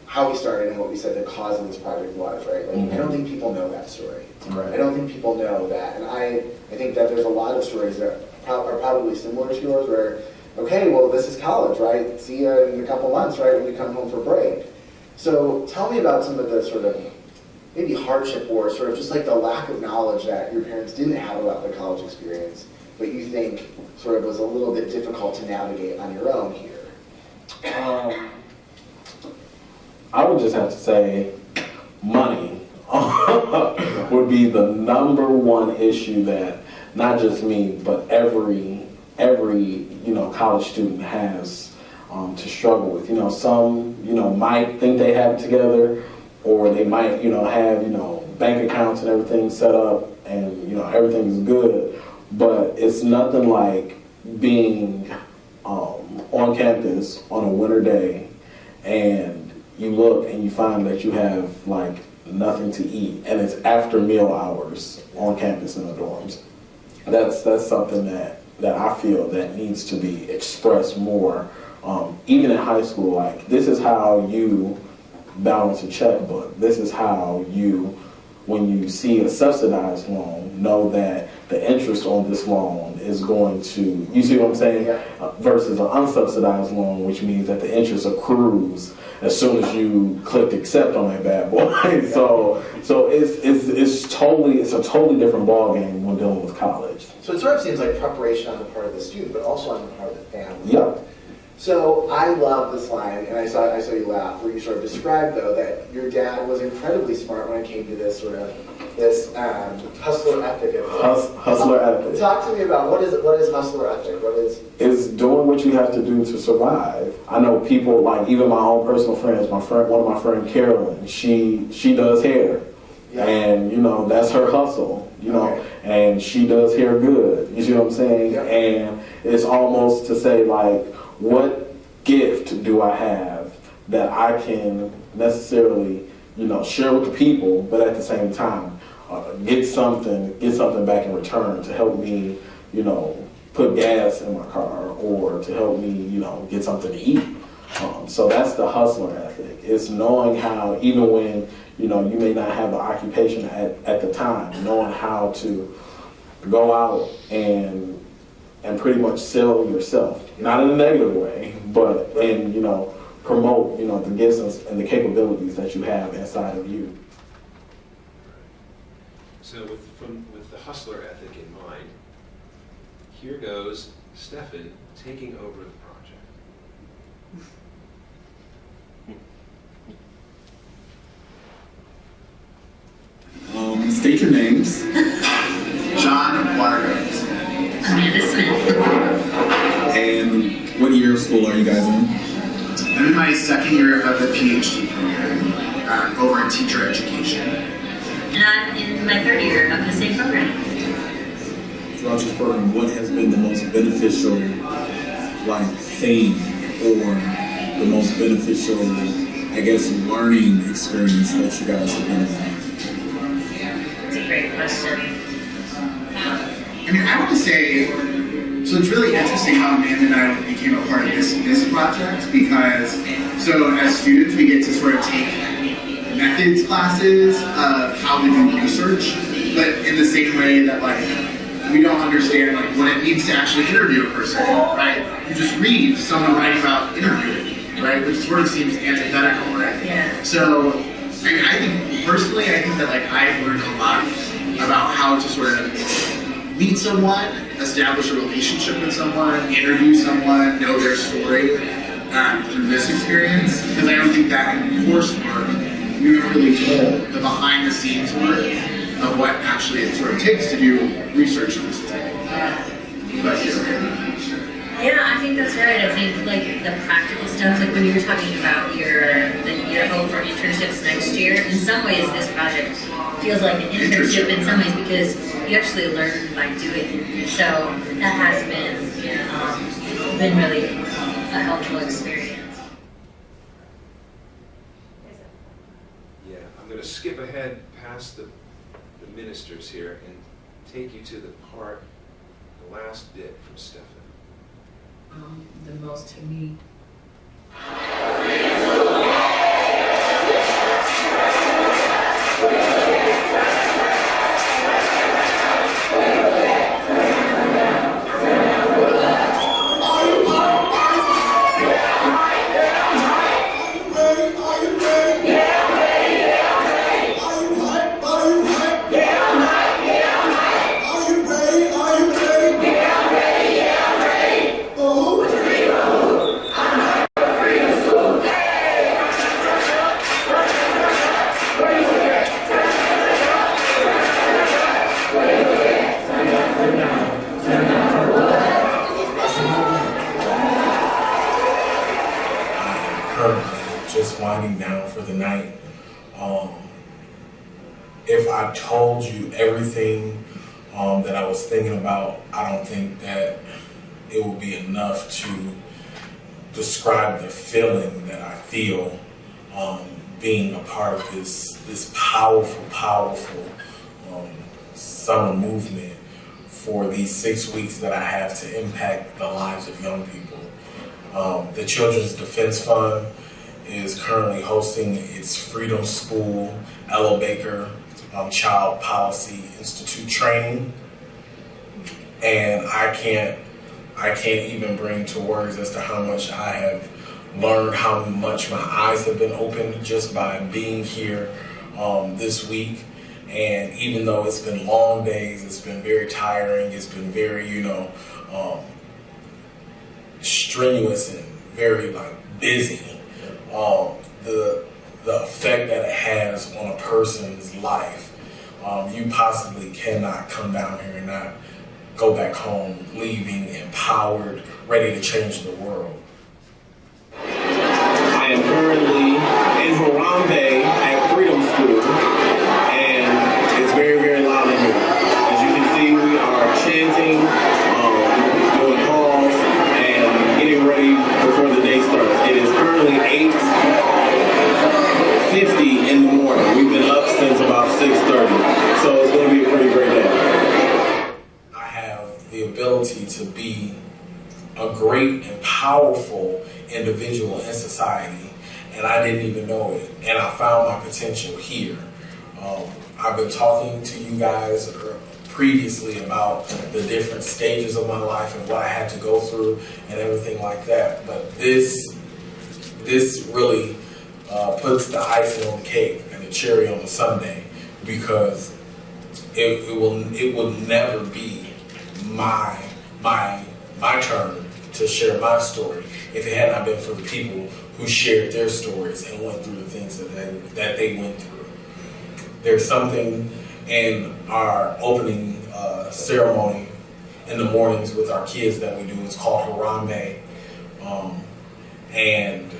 how we started and what we said the cause of this project was, right? Like, I don't think people know that story. Right. I don't think people know that, and I think that there's a lot of stories that are probably similar to yours, where, okay, well, this is college, right? See you in a couple months, right, when you come home for break. So tell me about some of the sort of maybe hardship or sort of just like the lack of knowledge that your parents didn't have about the college experience, but you think sort of was a little bit difficult to navigate on your own here. I would just have to say money would be the #1 issue that not just me, but every college student has to struggle with. Some might think they have it together, or they might have bank accounts and everything set up, and everything's good. But it's nothing like being on campus on a winter day, and you look and you find that you have like nothing to eat, and it's after meal hours on campus in the dorms. That's something that I feel that needs to be expressed more, even in high school. Like, this is how you balance a checkbook. This is how you, when you see a subsidized loan, know that the interest on this loan is going to, you see what I'm saying? Versus an unsubsidized loan, which means that the interest accrues as soon as you click accept on that bad boy. So it's a totally different ballgame when dealing with college. So it sort of seems like preparation on the part of the student, but also on the part of the family. Yep. So I love this line, and I saw you laugh, where you sort of described, though, that your dad was incredibly smart when it came to this sort of hustler ethic. Hustler ethic. Talk to me about what is hustler ethic? What is? It's doing what you have to do to survive. I know people, like even my own personal friends. One of my friends, Carolyn, she does hair, and that's her hustle. And she does hair good. You see what I'm saying? And it's almost to say, like, what gift do I have that I can necessarily, share with the people, but at the same time, get something back in return to help me, put gas in my car, or to help me, get something to eat. So that's the hustler ethic. It's knowing how, even when, you may not have an occupation at the time, knowing how to go out and pretty much sell yourself, not in a negative way, but in, promote, the gifts and the capabilities that you have inside of you. So with the hustler ethic in mind, here goes Stefan taking over the project. State your names. John Watergate. Amanda Smith. And what year of school are you guys in? I'm in my second year of the PhD program over in teacher education. And I'm in my third year of the same program. Throughout this program, what has been the most beneficial thing or the most beneficial, I guess, learning experience that you guys have been around? That's a great question. I mean, I want to say, so it's really interesting how Amanda and I became a part of this project because, so as students, we get to sort of take methods classes of how to do research, but in the same way that we don't understand what it means to actually interview a person, right? You just read someone write about interviewing, right? Which sort of seems antithetical, right? Yeah. So, I think, personally, I think that I've learned a lot about how to sort of meet someone, establish a relationship with someone, interview someone, know their story through this experience. Because I don't think that in coursework, we were really told the behind the scenes work of what actually it sort of takes to do research in this thing. Yeah, I think that's right. I think the practical stuff, when you were talking about your hope for internships next year, in some ways this project feels like an internship in some ways because you actually learn by doing. So that has been really a helpful experience. Yeah, I'm going to skip ahead past the ministers here and take you to the last bit from Stefan. The most to me. Just winding down for the night. If I told you everything that I was thinking about, I don't think that it would be enough to describe the feeling that I feel being a part of this powerful summer movement for these 6 weeks that I have to impact the lives of young people. The Children's Defense Fund is currently hosting its Freedom School Ella Baker Child Policy Institute training, and I can't even bring to words as to how much I have learned, how much my eyes have been opened just by being here this week. And even though it's been long days, it's been very tiring, it's been very, strenuous and very busy. The effect that it has on a person's life, you possibly cannot come down here and not go back home leaving empowered, ready to change the world. I am currently in Harambe at Freedom School, and it's very, very loud in here. As you can see, we are chanting, doing calls, and getting ready before the day starts. It is currently 8:50 in the morning. We've been up since about 6:30, so it's going to be a pretty great day. I have the ability to be a great and powerful individual in society, and I didn't even know it, and I found my potential here. I've been talking to you guys previously about the different stages of my life and what I had to go through and everything like that, but this really puts the icing on the cake and the cherry on the sundae, because it will never be my turn to share my story if it had not been for the people who shared their stories and went through the things that they went through. There's something in our opening ceremony in the mornings with our kids that we do. It's called Harambe. And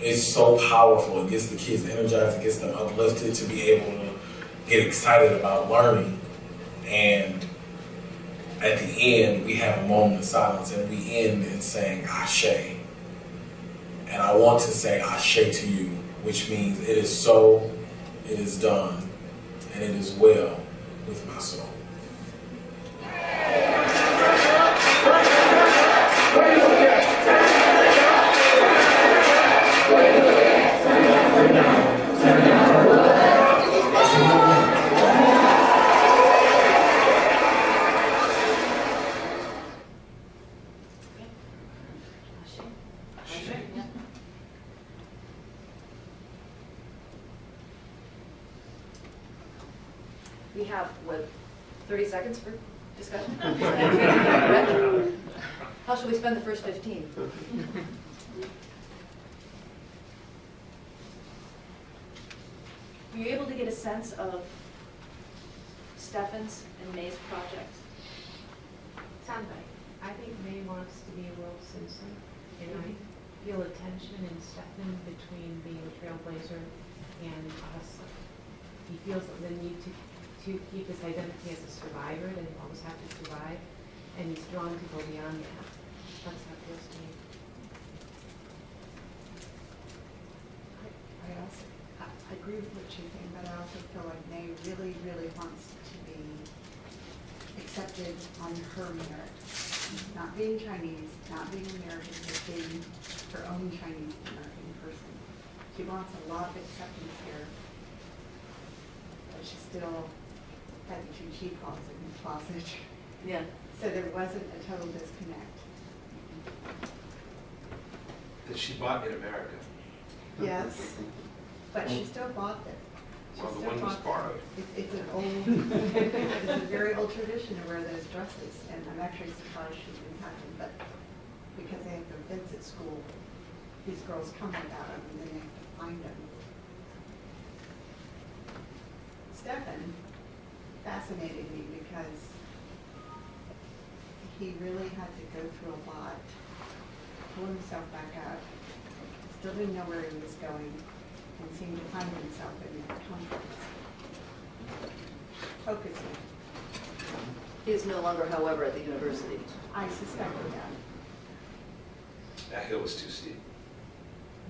it's so powerful. It gets the kids energized, it gets them uplifted to be able to get excited about learning. And at the end, we have a moment of silence and we end in saying Ashe. And I want to say Ashe to you, which means it is so, it is done, and it is well with my soul. We have, what, 30 seconds for discussion? How should we spend the first 15? Were you able to get a sense of Stefan's and May's projects? Sounds right. I think May wants to be a world citizen, and I feel a tension in Stefan between being a trailblazer and us. He feels the need to keep his identity as a survivor, that he'll always have to survive, and he's drawn to go beyond that. That's how it feels to me. I agree with what you're saying, but I also feel like May really, really wants to be accepted on her merit. Not being Chinese, not being American, but being her own Chinese American person. She wants a lot of acceptance here, but she still had the two she calls it in the closet. Yeah. So there wasn't a total disconnect. That she bought in America. Yes, but she still bought it. Well, the one was borrowed. It's an old, it's a very old tradition to wear those dresses, and I'm actually surprised she didn't have them, but because they have their events at school, these girls come without them, and then they have to find them. Stefan fascinated me because he really had to go through a lot, pull himself back up, still didn't know where he was going, and seemed to find himself in that conference. Focusing. He is no longer, however, at the university. I suspected that. That hill was too steep.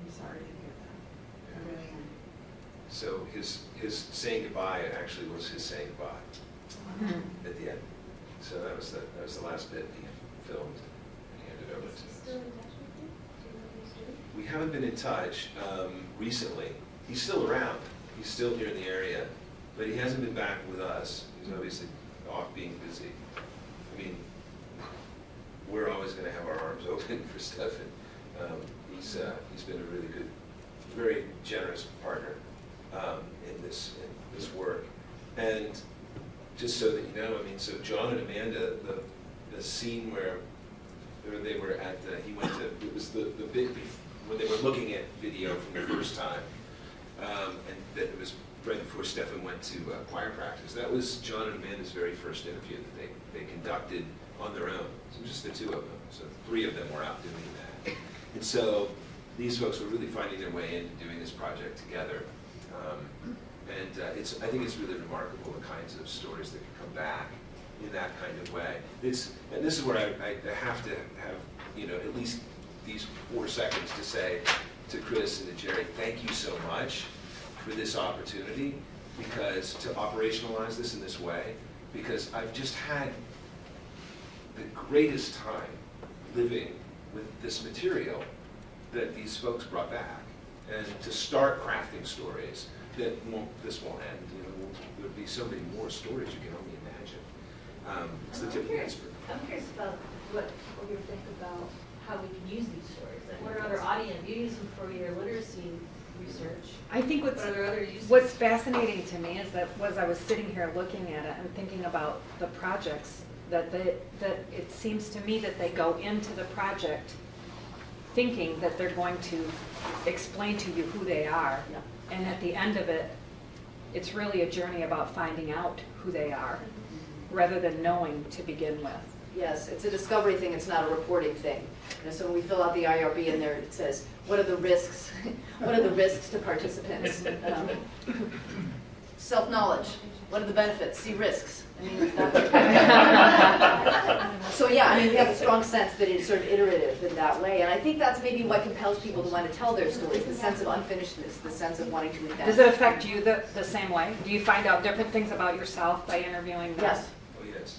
I'm sorry to hear that. I really am. So his saying goodbye actually was his saying goodbye at the end. So that was the last bit he filmed and handed over to us. Still in touch with him? Do you know what he's doing? We haven't been in touch recently. He's still around. He's still here in the area, but he hasn't been back with us. He's obviously off being busy. I mean, we're always going to have our arms open for Stefan. He's been a really good, very generous partner in this work. And just so that you know, I mean, so John and Amanda, the scene where they were at, he went to, it was the bit when they were looking at video from the first time, and that it was right before Stefan went to choir practice. That was John and Amanda's very first interview that they conducted on their own. So just the two of them. So 3 of them were out doing that. And so these folks were really finding their way into doing this project together. I think it's really remarkable the kinds of stories that can come back in that kind of way. And this is where I have to have, at least these 4 seconds to say to Chris and to Jerry, thank you so much for this opportunity, because to operationalize this in this way, because I've just had the greatest time living with this material that these folks brought back, and to start crafting stories that this won't end. There'll be so many more stories you can only imagine. It's the tip of the iceberg. I'm curious about what you think about how we can use these stories. Like, what are other audience? You use them for your literacy research. I think what are there other uses? what's fascinating to me is that as I was sitting here looking at it and thinking about the projects, that it seems to me that they go into the project thinking that they're going to explain to you who they are. Yeah. And at the end of it, it's really a journey about finding out who they are, rather than knowing to begin with. Yes, it's a discovery thing, it's not a reporting thing. So when we fill out the IRB in there, it says, what are the risks? What are the risks to participants? Self-knowledge, what are the benefits? See risks. I mean, it's not so yeah, I mean, we have a strong sense that it's sort of iterative in that way, and I think that's maybe what compels people to want to tell their stories, the sense of unfinishedness, the sense of wanting to invent. Does it affect you the same way? Do you find out different things about yourself by interviewing them? Yes. Oh, yes.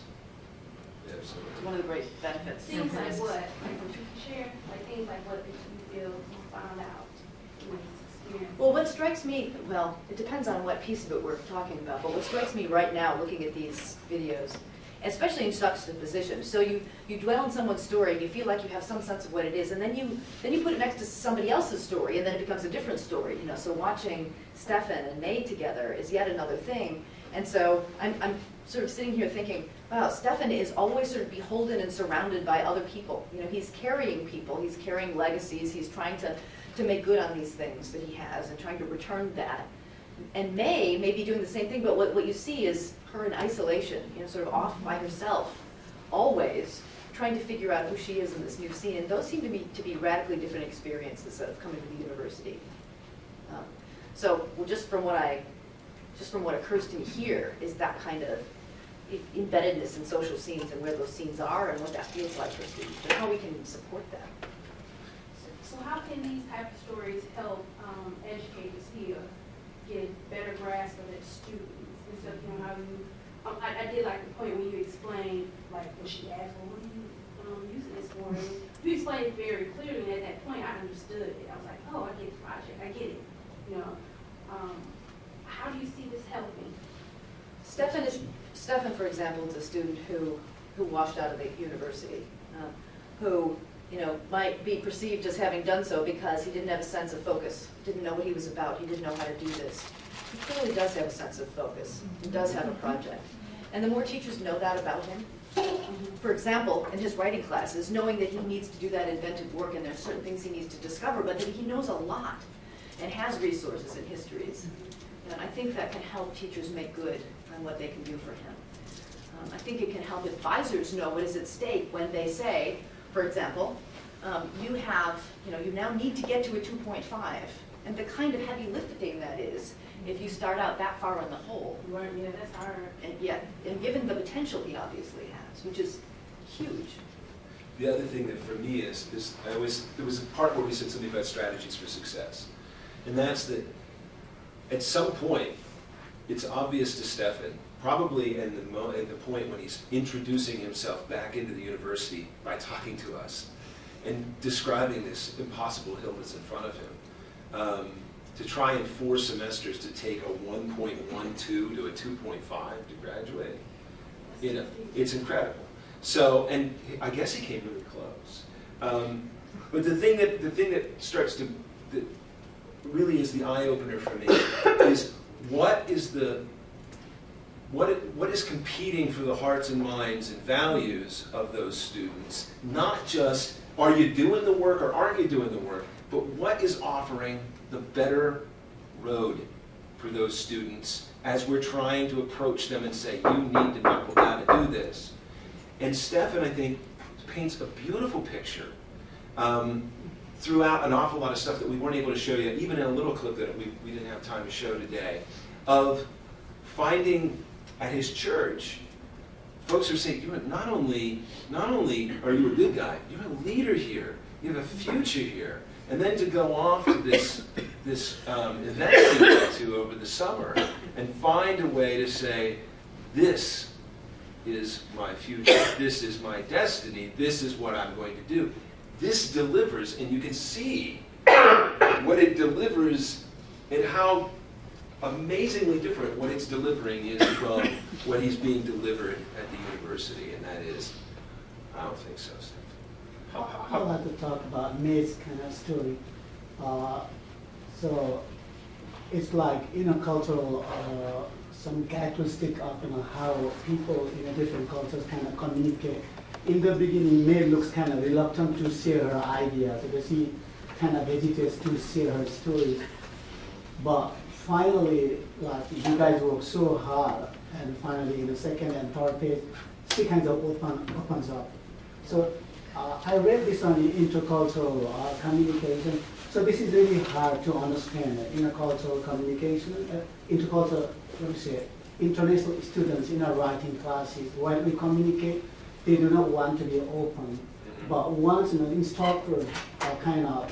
Yeah, absolutely. It's one of the great benefits. Things like what? Like what you can share? Like things like what did you feel you found out in this experience? Well, what strikes me, well, it depends on what piece of it we're talking about, but what strikes me right now looking at these videos, especially in juxtaposition, so you dwell on someone's story and you feel like you have some sense of what it is, and then you put it next to somebody else's story, and then it becomes a different story. You know, so watching Stefan and May together is yet another thing. And so I'm sort of sitting here thinking, wow, Stefan is always sort of beholden and surrounded by other people. You know, he's carrying people, he's carrying legacies, he's trying to make good on these things that he has and trying to return that. And May may be doing the same thing, but what you see is her in isolation, you know, sort of off by herself, always trying to figure out who she is in this new scene. And those seem to be radically different experiences of coming to the university. So well, just from what occurs to me here is that kind of embeddedness in social scenes and where those scenes are and what that feels like for students and how we can support that. So how can these type of stories help educators here get a better grasp of their students? Instead of, you know, how you, I did like the point when you explained, like, when she asked, well, what are you using this for? And you explained it very clearly, and at that point, I understood it. I was like, oh, I get the project, I get it. You know, how do you see this helping? Stefan, for example, is a student who washed out of the university, who, you know, might be perceived as having done so because he didn't have a sense of focus, didn't know what he was about, he didn't know how to do this. He clearly does have a sense of focus, he does have a project. And the more teachers know that about him, for example, in his writing classes, knowing that he needs to do that inventive work and there's certain things he needs to discover, but that he knows a lot and has resources and histories. And I think that can help teachers make good on what they can do for him. I think it can help advisors know what is at stake when they say, for example, you now need to get to a 2.5, and the kind of heavy lifting that is if you start out that far on the hole. Right, yeah, that's hard. And given the potential he obviously has, which is huge. The other thing that for me is there was a part where we said something about strategies for success, and that's that at some point it's obvious to Stefan, probably at the point when he's introducing himself back into the university by talking to us and describing this impossible hill that's in front of him, to try in 4 semesters to take a 1.12 to a 2.5 to graduate, you know, it's incredible. So, and I guess he came really close. But the thing that starts to, that really is the eye opener for me is what is competing for the hearts and minds and values of those students? Not just, are you doing the work or aren't you doing the work, but what is offering the better road for those students as we're trying to approach them and say, you need to knuckle down and do this. And Stefan, I think, paints a beautiful picture throughout an awful lot of stuff that we weren't able to show you, even in a little clip that we didn't have time to show today, of finding at his church, folks are saying, not only are you a good guy, you're a leader here, you have a future here. And then to go off to this event that you went to over the summer and find a way to say, this is my future, this is my destiny, this is what I'm going to do. This delivers, and you can see what it delivers and how amazingly different what it's delivering is from what he's being delivered at the university, and that is, I don't think so, Steph. I'd like to talk about May's kind of story. So it's like intercultural, some characteristic of how people in different cultures kind of communicate. In the beginning, May looks kind of reluctant to share her ideas because she kind of hesitates to share her stories. But finally, like you guys work so hard, and finally in the second and third page, she kind of opens up. So I read this on intercultural communication. So this is really hard to understand, intercultural communication, intercultural, let me say, international students in our writing classes. When we communicate, they do not want to be open. But once instructors kind of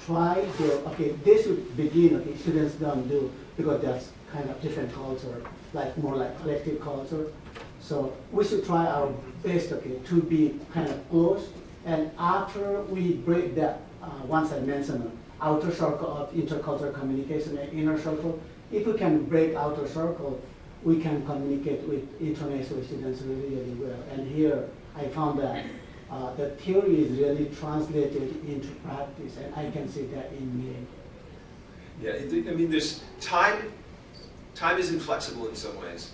try to, okay, they should begin, okay, students don't do, because that's kind of different culture, like more like collective culture. So we should try our best, okay, to be kind of close. And after we break that, once I mentioned outer circle of intercultural communication and inner circle, if we can break outer circle, we can communicate with international students really, really well. And here I found that the theory is really translated into practice, and I can see that in me. Yeah, I mean, there's time. Time is inflexible in some ways.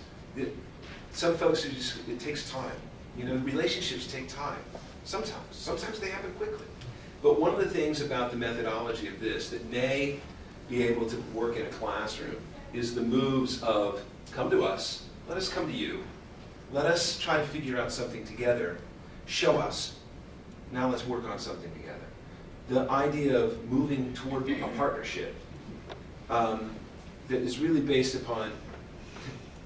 Some folks, it takes time. Relationships take time. Sometimes they happen quickly. But one of the things about the methodology of this that may be able to work in a classroom is the moves of come to us, let us come to you, let us try to figure out something together, show us, now let's work on something together. The idea of moving toward a partnership that is really based upon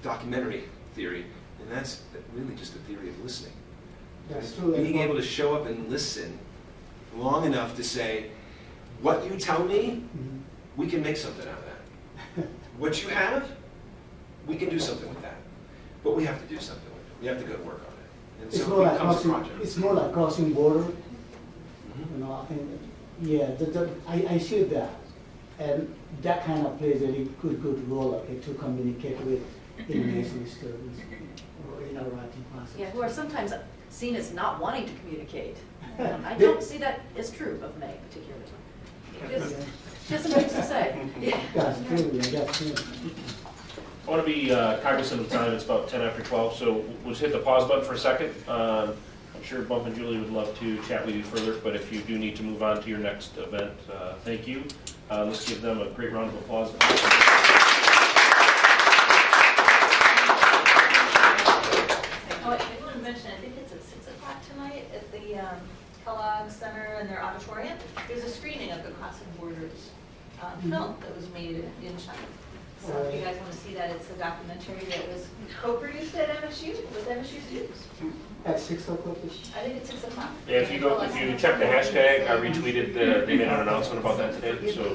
documentary theory, and that's really just the theory of listening. That's true. Being able to show up and listen long enough to say, what you tell me, we can make something out of that. What you have, we can do something with that. But we have to do something with it. We have to go to work on it. And so it becomes a project. It's more like crossing border. I think, yeah, I see that. And that kind of plays a really good role, okay, to communicate with international students or in our writing classes. Yeah, who are sometimes seen as not wanting to communicate. I don't see that as true of May particularly. She has some things to say. That's true, yeah, that's true. I want to be cognizant of time. It's about 10 after 12, so we'll just hit the pause button for a second. I'm sure Bump and Julie would love to chat with you further, but if you do need to move on to your next event, thank you. Let's give them a great round of applause. Oh, I want to mention, I think it's at 6 o'clock tonight at the Kellogg Center in their auditorium. There's a screening of the Crossing Borders film that was made in China. So if you guys want to see that, it's a documentary that was co-produced at MSU with MSU students. At 6 o'clock? I think it's 6 o'clock. Yeah, if you check the hashtag, I retweeted, they made an announcement about that today. So.